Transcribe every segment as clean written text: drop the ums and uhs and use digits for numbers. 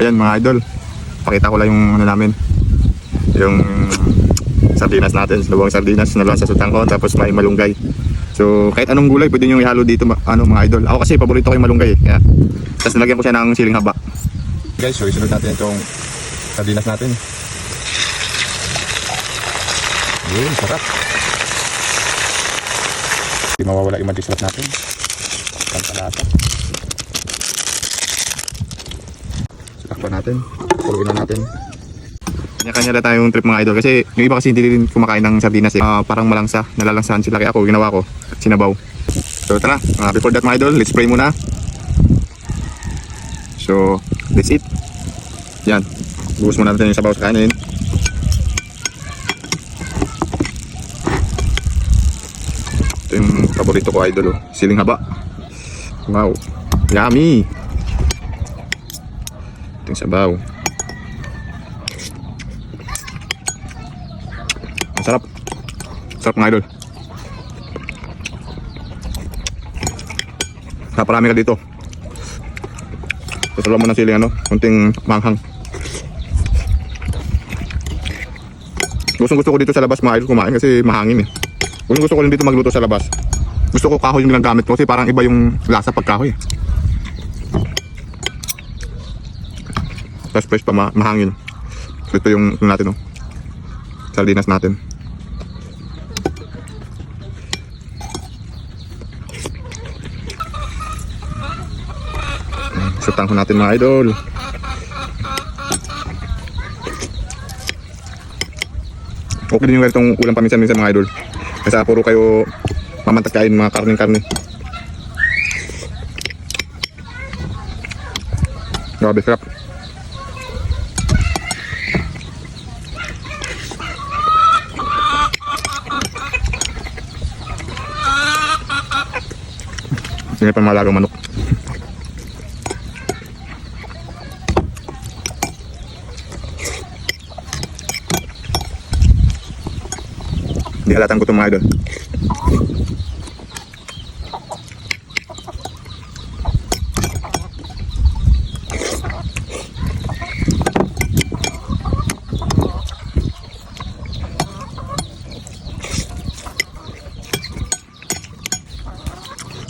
Ayan mga idol, pakita ko lang yung ano namin, yung sardinas natin, lubang sardinas na lang sa sutangkon, tapos may malunggay. So kahit anong gulay pwede nyo ihalo dito ano mga idol. Ako kasi paborito ko yung malunggay kaya. Tapos nilagyan ko siya ng siling haba. Guys, so isunod natin itong sardinas natin. Yun, sarap. Hindi mawawala yung magic sarap natin. Pantalata. Takpan natin, puluin na natin. Kanya-kanya na tayong trip mga idol kasi yung iba kasi hindi rin kumakain ng sardinas parang malangsa, nalalangsahan sila kaya ako ginawa ko, sinabaw. So tara, before that mga idol, let's pray muna. So, let's eat. Yan, buhos muna natin yung sabaw sa kanin. Ito yung paborito ko idol, siling haba. Wow, yummy. Ito yung sabaw. Sarap. Sarap mga idol. Naparami ka dito. Sasalaw mo ng siling kunting manghang. Gusto ko dito sa labas mga idol kumain kasi mahangin eh. Gusto ko rin dito magluto sa labas. Gusto ko kahoy yung ginagamit ko kasi parang iba yung lasa pag kahoy. Tapos fresh pa mahangin. So ito yung natin sardinas natin. Sutang ko natin mga idol. Okay din yung ganitong ulam paminsan-minsan mga idol. Kasi puro kayo mamantas kain mga karne-karne. Grabe sarap. Singay pa malagang manok. Hindi halatang gutom mga idol.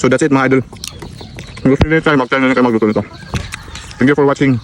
So that's it mga idol. Kung gusto nyo tayo, mag-channel na kayo magluto nito. Thank you for watching.